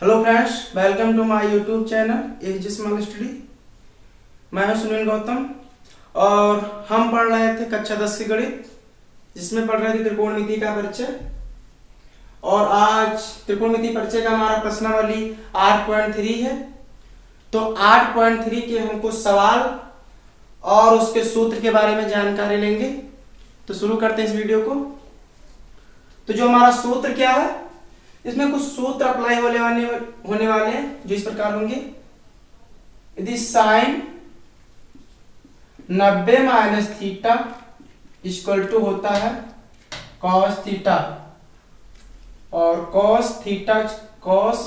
Hello friends, welcome to my YouTube channel as small study. मैं हूं सुनील गौतम और हम पढ़ रहे थे कक्षा 10 की गणित, जिसमें पढ़ रहे थे त्रिकोणमिति का परिचय। और आज त्रिकोणमिति परिचय का हमारा प्रश्नावली 8.3 है। तो 8.3 के हम कुछ सवाल और उसके सूत्र के बारे में जानकारी लेंगे। तो शुरू करते हैं इस वीडियो को। तो जो हमारा सूत्र क्या है, इसमें कुछ सूत्र अप्लाई होने वाले हैं जो इस प्रकार होंगे। यदि sine 90 minus theta equal to होता है कॉस थीटा, और cos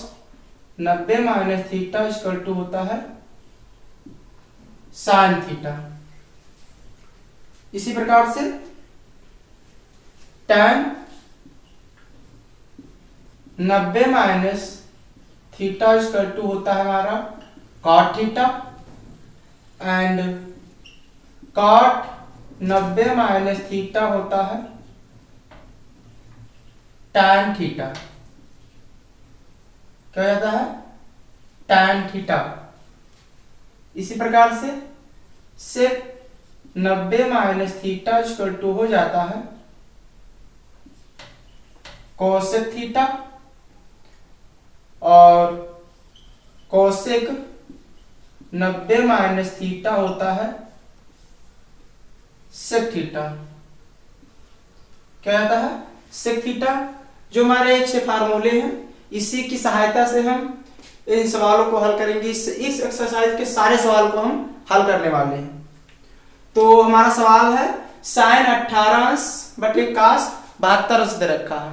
90 minus theta equal to होता है साइन थीटा। इसी प्रकार से tan 90 minus theta equal to होता है हमारा cot theta, and cot 90 minus theta होता है tan थीटा। क्या हो जाता है? tan theta. इसी प्रकार से sec 90 minus theta equal to हो जाता है कोसेक थीटा, और कोसेक 90 माइनस थीटा होता है सेक थीटा। क्या आता है? Sec theta. जो हमारे 6 फार्मूले हैं, इसी की सहायता से हम इन सवालों को हल करेंगे। इस एक्सरसाइज के सारे सवाल को हम हल करने वाले हैं। तो हमारा सवाल है साइन 18 अंश बटे कास 72 अंश दे रखा है।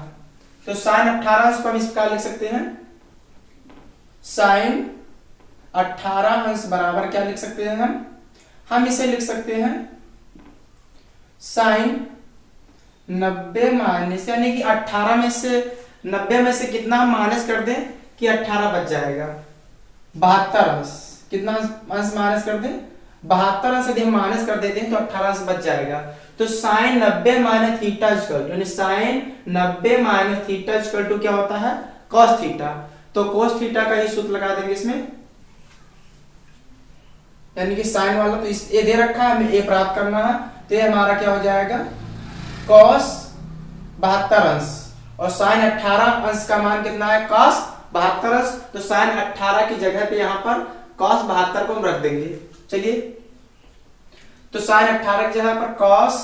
तो साइन 18 अंश को हम इस प्रकार लिख सकते हैं, साइन 18 अंश बराबर क्या लिख सकते हैं हम इसे लिख सकते हैं साइन 90 माइनस, यानी कि 18 में से 90 में से कितना हम माइनस कर दें कि 18 बच जाएगा 72 अंश। कितना अंश माइनस कर दें? 72 अंश यदि हम माइनस कर देते हैं तो 18 अंश बच जाएगा। तो sine 90 minus theta equal to, यानी sine 90 minus theta equal to क्या होता है? Cos theta. तो कोस थीटा का ही सूत्र लगा देंगे इसमें, यानी कि साइन वाला तो इस ए दे रखा है, हमें ए प्राप्त करना है। तो ये हमारा क्या हो जाएगा? कॉस 72 अंश, और साइन 18 अंश का मान कितना है? कॉस 72 अंश। तो साइन 18 की जगह पे यहाँ पर कॉस 72 को हम रख देंगे। चलिए, तो साइन 18 की जगह पर कॉस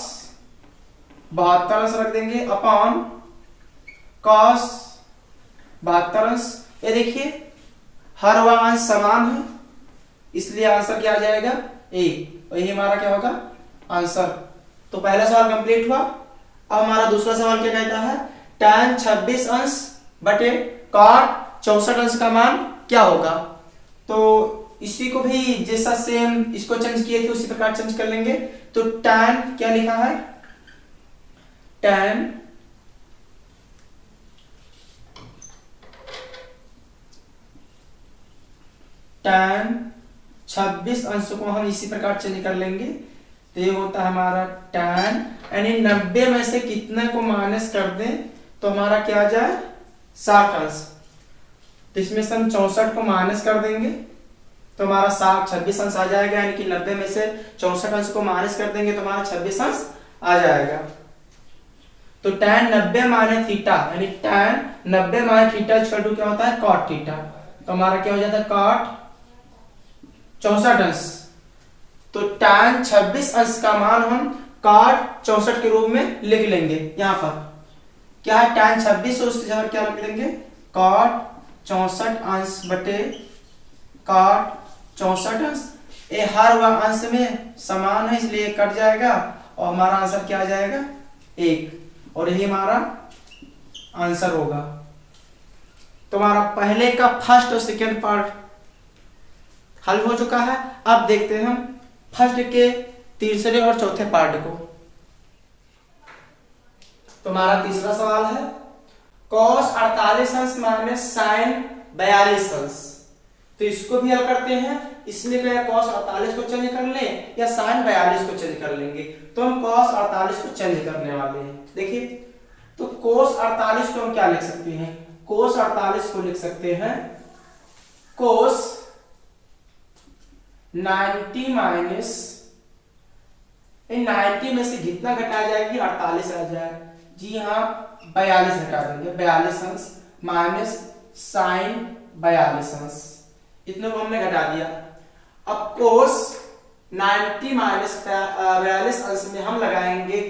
72 अंश रख देंगे अपॉन कॉस 72 अंश। ये देखिए हर वह अंश समान है, इसलिए आंसर क्या आ जाएगा? 1। और यही हमारा क्या होगा? आंसर। तो पहला सवाल कंप्लीट हुआ। अब हमारा दूसरा सवाल क्या कहता है? tan 26 अंश बटे cot 64 अंश का मान क्या होगा? तो इसी को भी जैसा सेम इसको चेंज किए थे उसी प्रकार चेंज कर लेंगे। तो tan क्या लिखा है? tan 26 अंश को हम इसी प्रकार चेंज कर लेंगे। तो ये होता है हमारा tan, यानी 90 में से कितने को माइनस कर दें तो हमारा क्या आ जाए? 60 अंश। तो इसमें से हम 64 को माइनस कर देंगे तो हमारा 26 अंश आ जाएगा, यानी कि 90 में से 64 अंश को माइनस कर देंगे तो हमारा 26 अंश आ जाएगा। तो tan 90 माइनस थीटा, यानी tan 90 minus theta equal to क्या होता है? cot theta. तो हमारा क्या हो जाता है? cot 64 अंश। तो tan 26 अंश का मान हम cot 64 के रूप में लिख लेंगे। यहां पर क्या है? tan 26 और उसकी जगह क्या लिख देंगे? cot 64 अंश बटे cot 64 अंश। ये हर वह अंश में समान है, इसलिए कट जाएगा और हमारा आंसर क्या आ जाएगा? 1। और यही हमारा आंसर होगा। तो हमारा पहले का फर्स्ट और सेकेंड पार्ट हल हो चुका है। अब देखते हैं हम फर्स्ट के तीसरे और चौथे पार्ट को। तो हमारा तीसरा सवाल है cos 48 अंश माइनस साइन 42 अंश। तो इसको भी हल करते हैं। इसमें क्या cos 48 को चेंज कर लें या साइन 42 को चेंज कर लेंगे? तो हम cos 48 को चेंज करने वाले हैं। देखिए, तो cos 48 को हम क्या लिख सकते हैं? cos 48 को लिख सकते हैं कोस 90 माइनस 90 में से कितना घटाया जाएगी 48 आ जाए जी हाँ 42 घटा देंगे 42 अंश माइनस साइन 42 अंश इतने को हमने घटा दिया। अब कोस 90 माइनस 42 अंश में हम लगाएंगे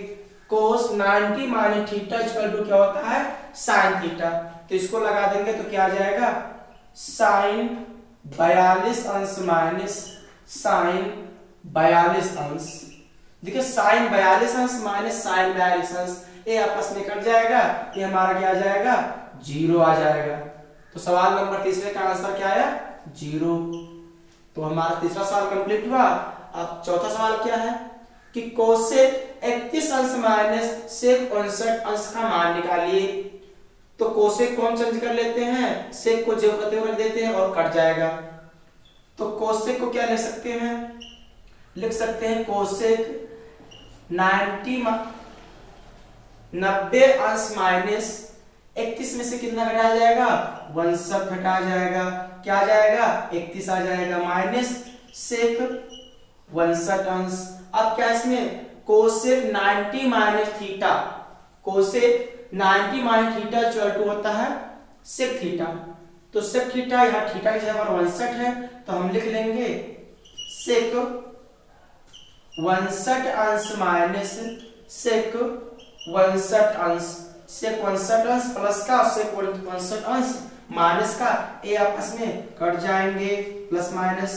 कोस 90 माइनस थीटा इक्वल टू क्या होता है साइन थीटा, तो इसको लगा देंगे तो क्या आ जाएगा साइन 42 अंश माइनस साइन 42 अंश। देखिए साइन 42 अंश माइनस साइन 42 अंश ये आपस में कट जाएगा, ये हमारा क्या आ जाएगा 0 आ जाएगा। तो सवाल नंबर तीसरे का आंसर क्या आया 0। तो हमारा तीसरा सवाल कंप्लीट हुआ। अब चौथा सवाल क्या है कि कोसेक 31 अंश माइनस सेक 59 अंश का मान निकालिए। तो कोसेक को हम चेंज कर लेते हैं, सेक को जो करते हुए रख देते हैं और कट जाएगा। तो कोसेक को क्या लिख सकते हैं, लिख सकते हैं कोसेक 90 अंश माइनस 31 में से कितना घटाया जाएगा 59 घटाया जाएगा, क्या आ जाएगा 31 आ जाएगा माइनस सेक 59 अंश। अब क्या इसमें cosec 90 minus theta, cosec 90 minus theta equal to होता है सेक थीटा। तो सेक थीटा यहाँ थीटा की जगह 59 है तो हम लिख लेंगे सेक 59 अंश माइनस सेक 59 अंश, सेक 59 अंश प्लस का सेक 59 अंश माइनस का ये आपस में कट जाएंगे प्लस माइनस,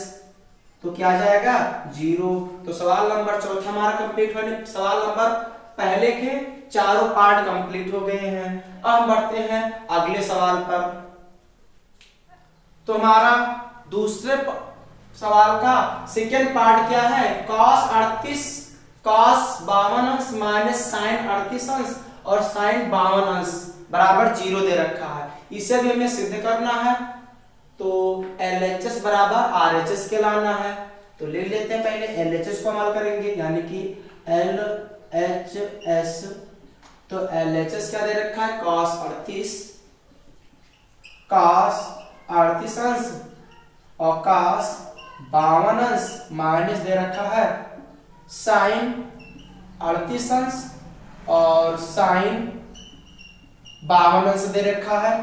तो क्या आ जाएगा 0। तो सवाल नंबर चौथा हमारा कंप्लीट होने, सवाल नंबर पहले के चारों पार्ट कंप्लीट हो गए हैं। अब हम बढ़ते हैं अगले सवाल पर। तो हमारा दूसरे सवाल का सेकेंड पार्ट क्या है cos 38 cos 52 अंश माइनस साइन 38 अंश और साइन 52 अंश बराबर 0 दे रखा है। इसे भी हमें सिद्ध करना है तो LHS बराबर RHS के लाना है। तो ले लेते हैं पहले LHS को हल करेंगे यानी कि LHS। तो LHS क्या दे रखा है cos 38 अंश और cos 52 अंश माइनस दे रखा है साइन 38 अंश और साइन 52 अंश दे रखा है।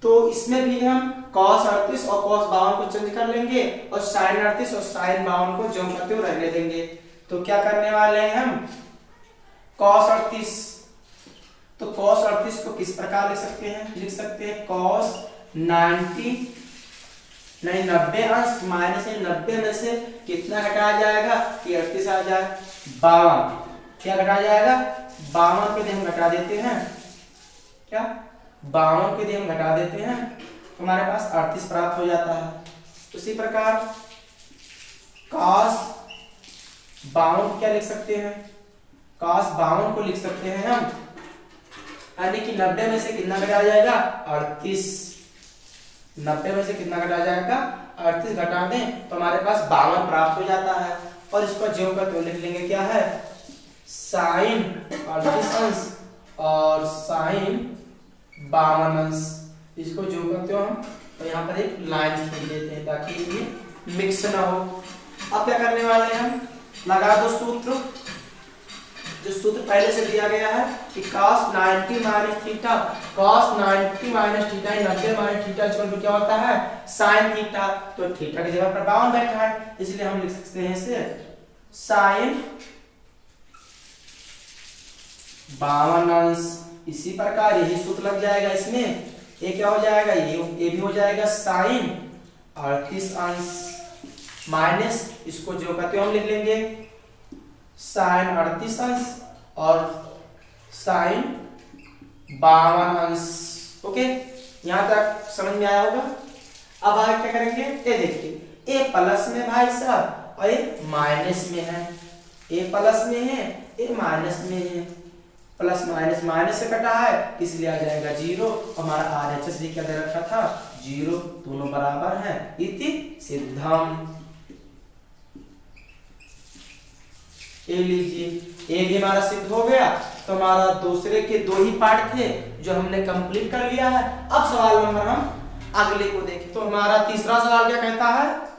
तो इसमें भी हम cos 38 और cos 52 को चेंज कर लेंगे और sin 38 और sin 52 को जो करते हुए रहने देंगे। तो क्या करने वाले हैं हम cos 38, तो cos 38 को किस प्रकार लिख सकते हैं, लिख सकते हैं cos 90 अंश माइनस 90 में से कितना घटाया जाएगा कि 38 आ जाए 52, क्या घटाया जाएगा 52 के लिए हम घटा देते हैं, क्या 52 के लिए हम घटा देते हैं तो हमारे पास 38 प्राप्त हो जाता है। उसी प्रकार cos 52 क्या लिख सकते हैं, cos 52 को लिख सकते हैं हम यानी कि 90 में से कितना घटाया जाएगा 38, 90 में से कितना घटाया जाएगा 38 घटा दें तो हमारे पास 52 प्राप्त हो जाता है। और इसको ज्यों का त्यों लिख लेंगे क्या है साइन 38 अंश और साइन 52 अंश, इसको जो करते हो हम तो यहाँ पर एक लाइन लिख देते हैं ताकि ये मिक्स ना हो। अब क्या करने वाले हैं हम लगा दो सूत्र, जो सूत्र पहले से दिया गया है कि cos 90 minus theta, cos 90 minus theta 90 minus theta equal to क्या होता है sin थीटा। तो थीटा की जगह पर 52 बैठा है इसलिए हम लिख सकते हैं इसे sin 52 अंश। इसी प्रकार यही सूत्र लग जाएगा इसमें, ये क्या हो जाएगा ये भी हो जाएगा साइन 38 अंश माइनस इसको जो कहते हो हम लिख लेंगे साइन 38 अंश और साइन 52 अंश। ओके यहां तक समझ में आया होगा। अब आगे क्या करेंगे ये देखिए ए प्लस में भाई साहब और ये माइनस में है, ए प्लस में है ए माइनस में है, प्लस माइनस माइनस से कटा है इसलिए आ जाएगा 0। हमारा RHS भी क्या दे रखा था 0, दोनों बराबर हैं इति सिद्धम। ए लीजिए ए भी हमारा सिद्ध हो गया। तो हमारा दूसरे के 2 ही पार्ट थे जो हमने कंप्लीट कर लिया है। अब सवाल नंबर हम अगले को देखें। तो हमारा तीसरा सवाल क्या कहता है,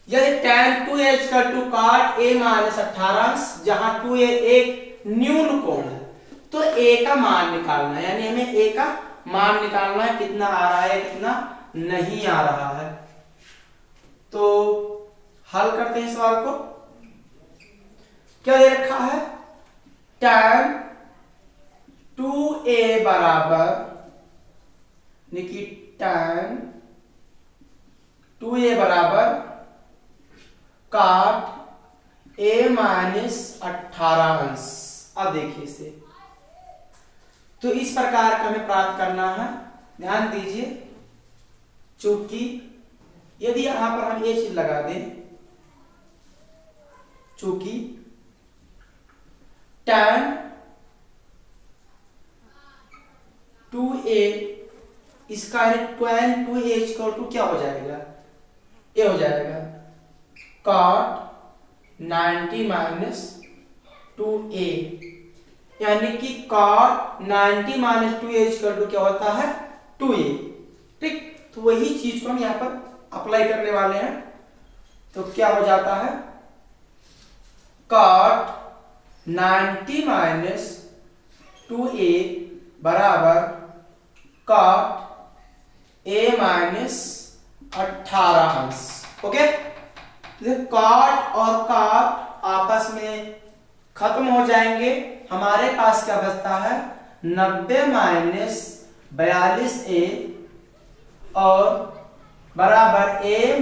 यदि tan 2a = cot a - 18 जहां 2a एक न्यून कोण है तो a का मान निकालना है, यानी हमें a का मान निकालना है, कितना आ रहा है कितना नहीं आ रहा है। तो हल करते हैं सवाल को। क्या दे रखा है, tan 2a बराबर निकी tan 2a बराबर cot a - 18। अब देखिए इसे, तो इस प्रकार का हमें प्राप्त करना है। ध्यान दीजिए, चूंकि यदि यहां पर हम ये चीज लगा दें, चूंकि tan 2a इसका tan 2a = क्या हो जाएगा, ये हो जाएगा cot 90 - 2a, यानी कि cot 90 - 2a = क्या होता है 2a। ठीक, तो वही चीज को हम यहां पर अप्लाई करने वाले हैं। तो क्या हो जाता है, cot 90 - 2a बराबर cot a - 18। ओके, cot और cot आपस में खत्म हो जाएंगे, हमारे पास क्या बचता है 90 - 42a और बराबर a -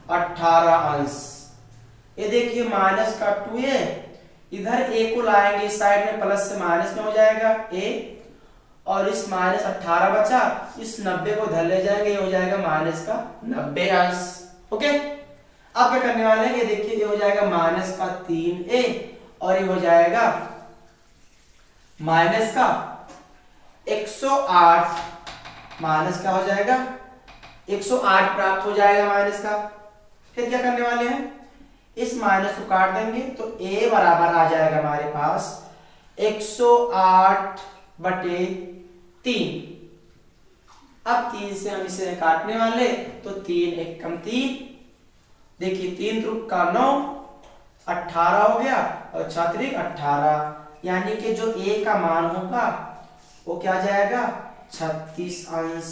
18। ये देखिए माइनस का 2a, इधर a को लाएंगे इस साइड में, प्लस से माइनस में हो जाएगा a, और इस -18 बचा, इस 90 को धर ले जाएंगे, ये हो जाएगा माइनस का 90। ओके, अब क्या करने वाले हैं, ये देखिए ये हो जाएगा माइनस का 3a और ये हो जाएगा माइनस का 108, माइनस का हो जाएगा 108 प्राप्त हो जाएगा माइनस का। फिर क्या करने वाले हैं, इस माइनस को काट देंगे तो a बराबर आ जाएगा हमारे पास 108/3। अब 3 से हम इसे काटने वाले, तो 3 × 1 = 3, देखिए 3 × 3 = 9, 18 हो गया और 6 × 18, यानी कि जो a का मान होगा वो क्या आ जाएगा 36°,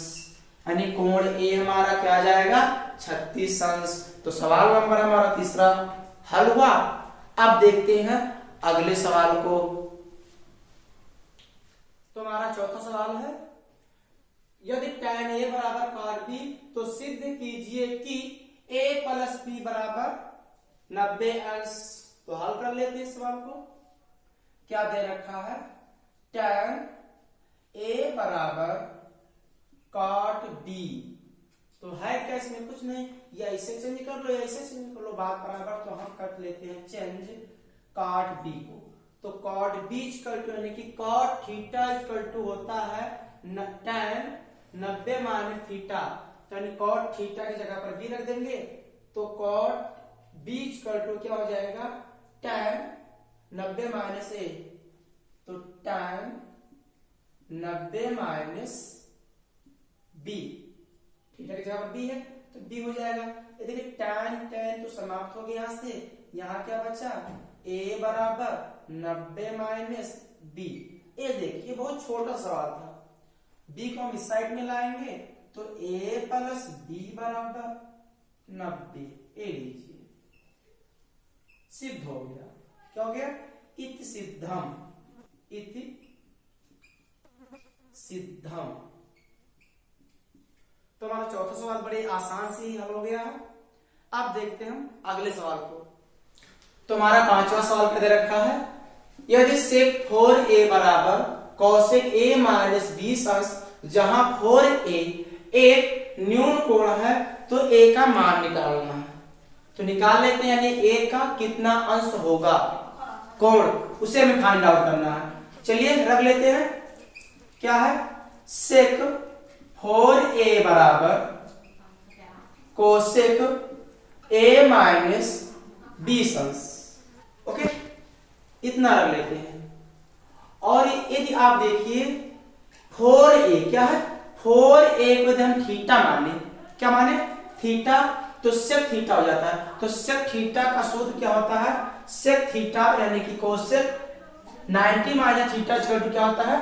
यानी कोण a हमारा क्या आ जाएगा 36°। तो सवाल नंबर हमारा तीसरा हल हुआ। अब देखते हैं अगले सवाल को। तो हमारा चौथा सवाल है, यदि tan a बराबर cot b तो सिद्ध कीजिए कि a + b बराबर 90°। तो हल कर लेते हैं इस सवाल को। क्या दे रखा है, tan a बराबर cot b, तो है क्या इसमें कुछ नहीं, या ऐसे चेंज कर लो या ऐसे चेंज कर लो, बात बराबर, तो हम कर लेते हैं चेंज cot b को। तो cot b = यानी कि cot θ = होता है tan 90 - θ, तो यानी cot θ की जगह पर b रख देंगे, तो cot b = क्या हो जाएगा tan 90 - a, तो tan 90 - b, थीटा की जगह पर b है तो b हो जाएगा। ये देखिए tan तो समाप्त हो गया, यहां से यहां क्या बचा a बराबर 90 - b। ये देखिए बहुत छोटा सवाल था, b को हम इस साइड में लाएंगे तो a + b बराबर 90, ये लीजिए सिद्ध हो गया। क्या हो गया, इति सिद्धम, इति सिद्धम। तो हमारा चौथा सवाल बड़े आसान से ही हल हो गया है। अब देखते हैं हम अगले सवाल को। तो हमारा पांचवा सवाल क्या दे रखा है, यदि sec 4a बराबर cosec a - 20°, जहां 4a एक न्यून कोण है तो a का मान निकालना है। तो निकाल लेते हैं, यानी a का कितना अंश होगा कोण, उसे हमें फाइंड आउट करना है। चलिए रख लेते हैं, क्या है sec 4a बराबर cosec a - 20°। ओके, इतना रख लेते हैं। और यदि आप देखिए 4a क्या है, 4a को यदि हम थीटा मान लें, क्या माने थीटा, तो सेक थीटा हो जाता है। तो सेक थीटा का सूत्र क्या होता है, सेक थीटा यानी कि cosec 90 minus theta equal to क्या होता है,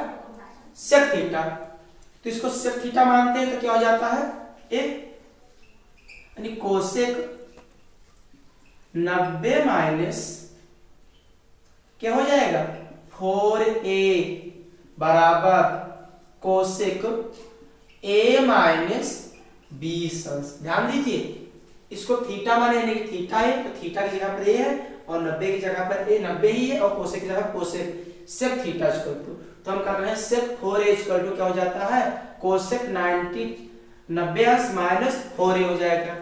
सेक थीटा। तो इसको सेक थीटा मानते हैं तो क्या हो जाता है ए, यानी कोसेक 90 माइनस क्या हो जाएगा 4a बराबर कोसेक a माइनस 20 अंश। ध्यान दीजिए इसको थीटा माने यानी कि थीटा है तो थीटा की जगह पर ए है और 90 की जगह पर ए 90 ही है और कोसेक की जगह cosec sec theta equal to, तो हम कर रहे हैं सेक 4a इक्वल टू क्या हो जाता है कोसेक 90 अंश माइनस 4a हो जाएगा।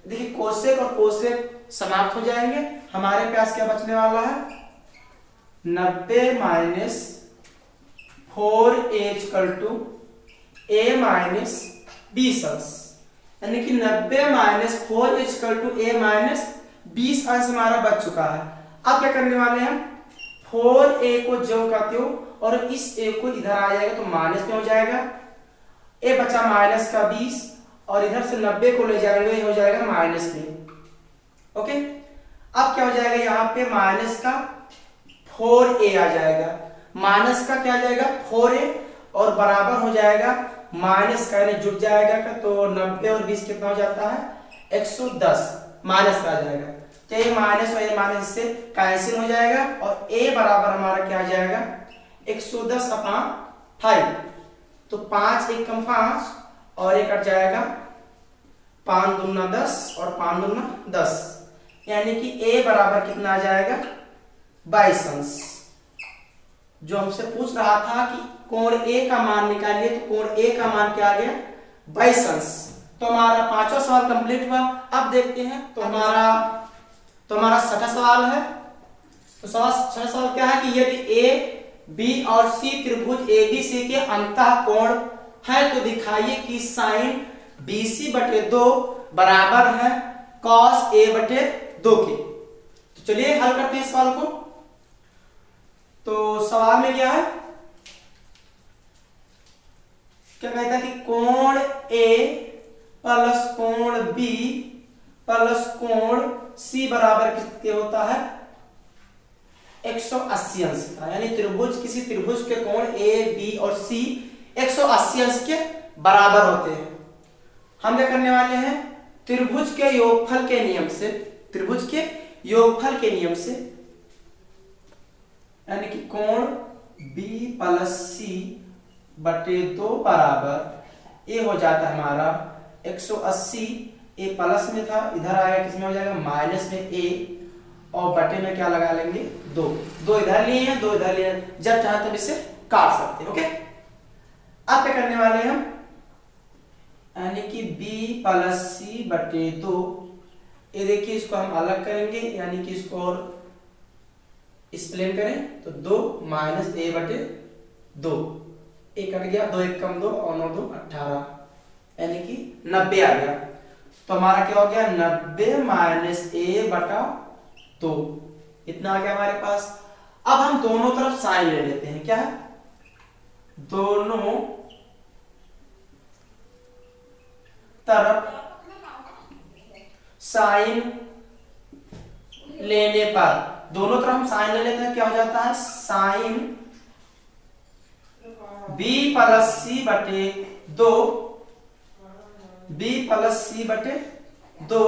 देखिए कोसेक और कोसेक समाप्त हो जाएंगे, हमारे पास क्या बचने वाला है 90 minus 4a equal to a minus 20 अंश, यानी कि 90 minus 4 equal to a minus 20 अंश हमारा बच चुका है। अब क्या करने वाले हैं 4a को जो करते हो और इस a को इधर आ जाएगा तो माइनस में हो जाएगा, a बचा माइनस का 20 और इधर से 90 को ले जाएंगे ये हो जाएगा माइनस में। ओके अब क्या हो जाएगा यहाँ पे माइनस का 4a आ जाएगा, माइनस का क्या आ जाएगा 4a और बराबर हो जाएगा माइनस का यानी जुड़ जाएगा का, तो 90 और 20 कितना हो जाता है 110 माइनस का आ जाएगा। तो ये माइनस और ये माइनस से कैंसिल हो जाएगा और a बराबर हमारा क्या आ जाएगा 110 अपॉन 5, तो 5 एक कम 5 और एक कट जाएगा 5 दूना 10 और 5 दूना 10, यानी कि a बराबर कितना आ जाएगा 22 अंश। जो हमसे पूछ रहा था कि कोण a का मान निकालिए तो कोण a का मान क्या आ गया 22 अंश। तो हमारा पांचवा सवाल कंप्लीट हुआ। अब देखते हैं तो हमारा छठा सवाल है। तो छठा सवाल क्या है कि यदि a b और c त्रिभुज abc के अंतः कोण है तो दिखाइए कि साइन bc बटे 2 बराबर है cos a बटे 2 के। तो चलिए हल करते हैं इस सवाल को। तो सवाल में क्या है, क्या कहता है कि कोण A प्लस कोण B प्लस कोण C बराबर कितने होता है 180 अंश का, यानी त्रिभुज किसी त्रिभुज के कोण A B और C 180 अंश के बराबर होते हैं। हम क्या करने वाले हैं त्रिभुज के योगफल के नियम से, त्रिभुज के योगफल के नियम से यानी कि कोण B प्लस C बटे 2 बराबर A हो जाता है हमारा 180, A प्लस में था इधर आएगा किसमें हो जाएगा माइनस में A और बटे में क्या लगा लेंगे 2, 2 इधर लिए हैं 2 इधर लिए हैं, जब चाहे तब इसे काट सकते हैं। ओके अब क्या करने वाले हैं हम, यानी कि B प्लस C बटे 2, ये देखिए इसको हम अलग करेंगे यानी कि इसको और स्प्लेन करें तो 2 माइनस a बटे 2, एक कट गया 2 एक कम 2 और 9 2 18 यानी कि 90 आ गया। तो हमारा क्या हो गया 90 माइनस a बटा 2 इतना आ गया हमारे पास। अब हम दोनों तरफ साइन ले लेते हैं, क्या है दोनों तरफ साइन लेने पर, दोनों तरफ हम साइन ले लेते हैं क्या हो जाता है साइन b प्लस c बटे 2, b प्लस c बटे 2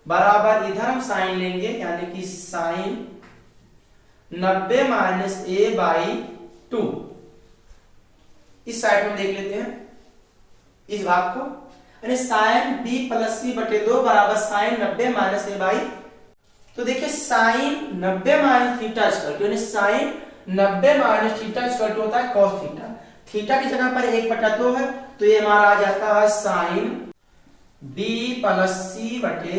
बराबर इधर हम साइन लेंगे यानी कि साइन 90 माइनस a बाई 2। इस साइड में देख लेते हैं इस भाग को, यानी साइन b प्लस c बटे 2 बराबर साइन 90 माइनस a बाई। तो देखिए sine 90 minus theta equal to, यानी sine 90 minus theta equal to होता है cos थीटा। थीटा की जगह पर 1/2 है तो ये हमारा आ जाता है साइन b प्लस c बटे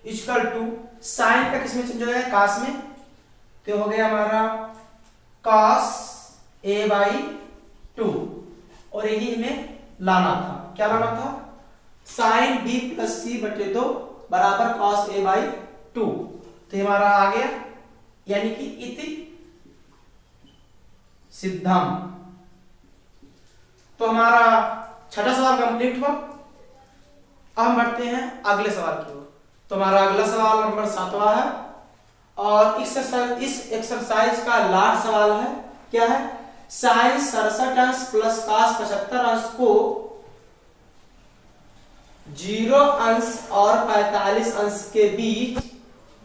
इक्वल टू साइन का किसमें चेंज हो जाएगा cos में, तो हो गया हमारा cos a बाई 2। और यही हमें लाना था, क्या लाना था साइन b प्लस c बटे 2 बराबर cos a बाई 2। तो हमारा आ गया यानी कि इति सिद्धम। तो हमारा छठा सवाल कंप्लीट हुआ। अब हम बढ़ते हैं अगले सवाल की ओर। तो हमारा अगला सवाल नंबर 7वां है और इस एक्सरसाइज का लास्ट सवाल है। क्या है? साइन 67 अंश प्लस कास 75 अंश को 0 अंश और 45 अंश के बीच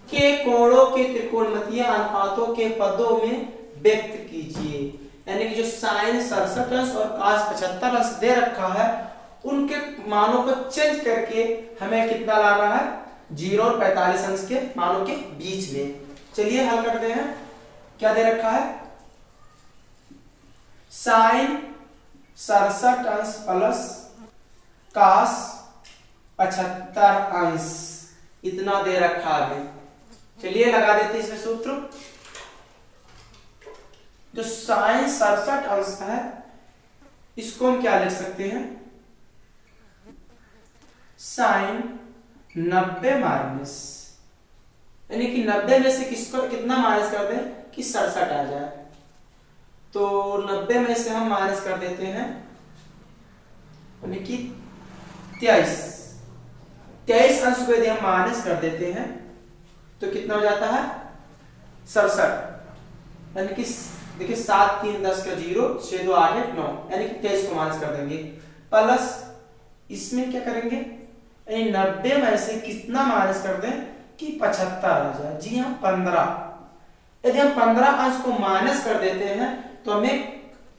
के कोणों के त्रिकोणमितीय अनुपातों के पदों में व्यक्त कीजिए। यानी कि जो साइन 67 अंश और कास 75 अंश दे रखा है उनके मानों को चेंज करके हमें कितना लाना है? 0 और 45 अंश के मानों के बीच में। चलिए हल करते हैं। क्या दे रखा है? साइन 67 अंश प्लस कास 75 अंश इतना दे रखा है। चलिए लगा देते हैं इसमें सूत्र। जो साइन 67 अंश है इसको हम क्या लिख सकते हैं? साइन 90 माइनस, यानी कि 90 में से किसको कितना माइनस कर दें कि 67 आ जाए। तो 90 में से हम माइनस कर देते हैं यानी कि 23 अंश को यदि हम माइनस कर देते हैं तो कितना हो जाता है? 67। यानी कि देखिए 7 3 10 का 0 6 2 8 1 9 यानी कि 23 को माइनस कर देंगे। प्लस इसमें क्या करेंगे? 90 में से कितना माइनस कर दें कि 75 आ जाए। जी हाँ 15। यदि हम 15 अंश को माइनस कर देते हैं तो हमें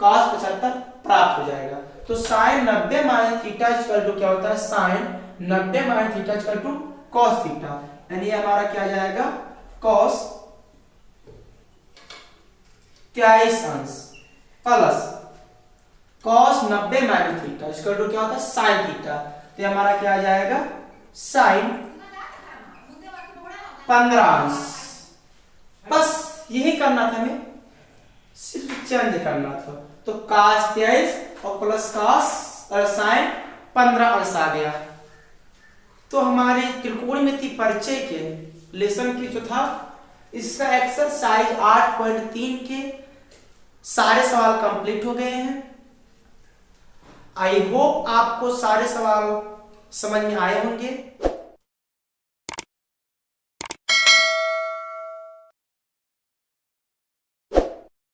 cos 75 प्राप्त हो जाएगा। तो sine 90 minus theta equal to क्या होता है? Sine 90 minus theta equal to cos theta. यानी हमारा क्या जाएगा? cos 23 अंश plus cos 90 minus theta equal to क्या होता है? Sine theta. तो हमारा क्या आ जाएगा? साइन 15 अंश। बस यही करना था, हमें सिर्फ चेंज करना था। तो cos 23 और प्लस cos साइन 15 अंश आ गया। तो हमारे त्रिकोणमिति परिचय के लेसन की जो था इसका एक्सरसाइज 8.3 के सारे सवाल कंप्लीट हो गए हैं। आई होप आपको सारे सवाल समझ में आए होंगे।